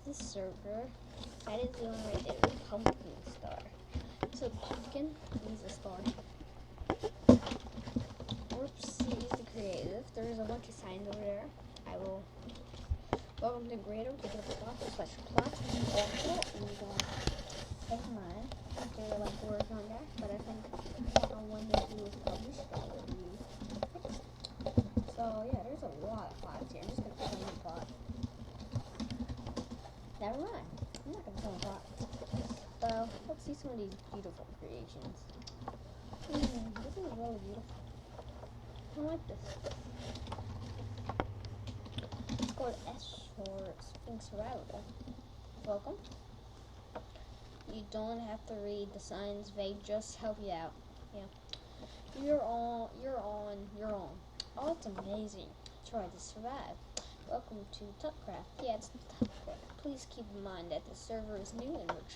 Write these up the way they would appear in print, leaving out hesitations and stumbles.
this server. That is the one right there, Pumpkin Star. So pumpkin needs a star. Oopsie is the creative. There's a bunch of signs over there. I will. Welcome to Creator. Take it up /plot. Also, never mind. There are like words on there, but I think when the video is published, that will be fixed. So yeah, there's a lot of plots here. I'm just gonna put them in the plot. Never mind. I'm not gonna tell them plot. So let's see some of these beautiful creations. This is really beautiful. I like this. It's called S for Sphinx Router. Welcome. You don't have to read the signs, they just help you out. Yeah. You're on. Oh, it's amazing. Try to survive. Welcome to Tuckcraft. Yeah, it's Tuckcraft. Please keep in mind that the server is new and we're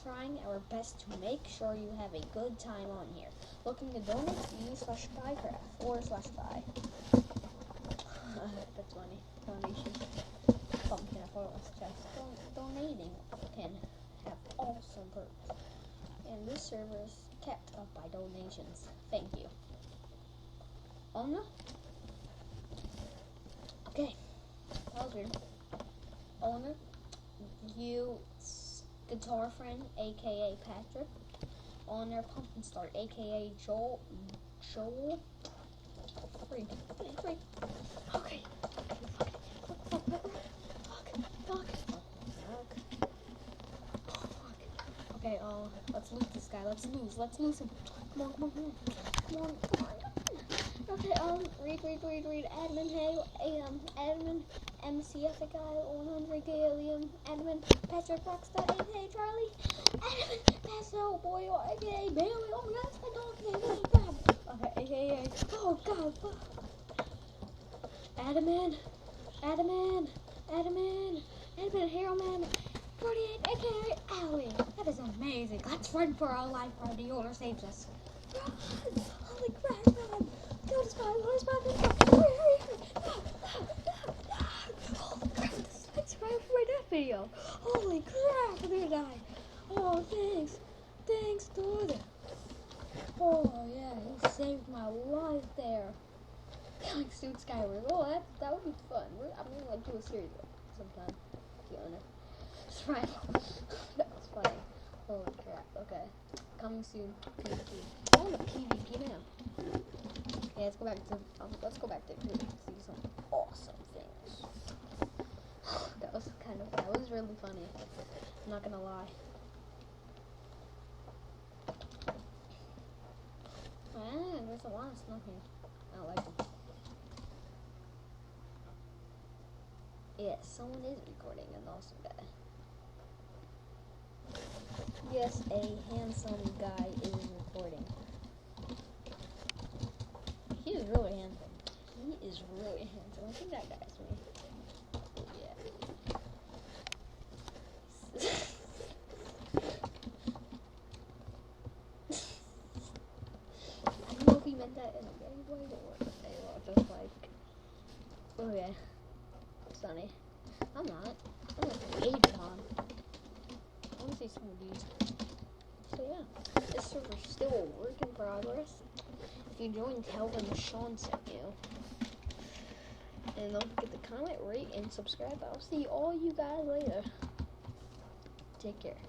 trying our best to make sure you have a good time on here. Looking to donate, /buycraft /buy. That's funny. Donation. Pumpkin chest. Donating can have awesome perks. And this server is kept up by donations. Thank you. Ona? Okay. That was weird. Owner, you guitar friend, aka Patrick. Owner Pumpkin Star, aka Joel. Read. Okay. Fuck. Okay, let's lose this guy. Let's lose him. Come on. Okay, read. Admin, hey, admin, MCF guy, 100 alien, admin, Patrick Rockstar, aka Charlie, admin, Pastel Boy, aka Bailey, oh that's my dog name, oh god. Okay, aka, oh god, fuck. Admin, Hero Man, 48, aka Allie. That is amazing. Let's run for our life while the owner saves us. Run! Holy crap, run! Go to spot, hurry! Holy crap, this next right for my death video. Holy crap, I'm gonna die. Oh, thanks, dude. Oh yeah, you saved my life there. Thanks, dude, Skyward. Oh, that would be fun. I'm gonna like do a series sometime. The owner. That's right. That was funny. Holy crap. Okay. Coming soon. PvP. I want a PvP now. Yeah, let's go back to see some awesome things. That was really funny. I'm not gonna lie. There's a lot of snow here. I don't like them. Yes, someone is recording, an awesome guy. Yes, a handsome guy is recording. He is really handsome. I think that guy's me. Yeah. I don't know if he meant that in a gay way or just like, oh yeah, Sunny. I'm not. I'm like Adron. I want to see some of these. So yeah, this server's still a work in progress. If you join, tell them Sean sent you. And don't forget to comment, rate, and subscribe. I'll see all you guys later. Take care.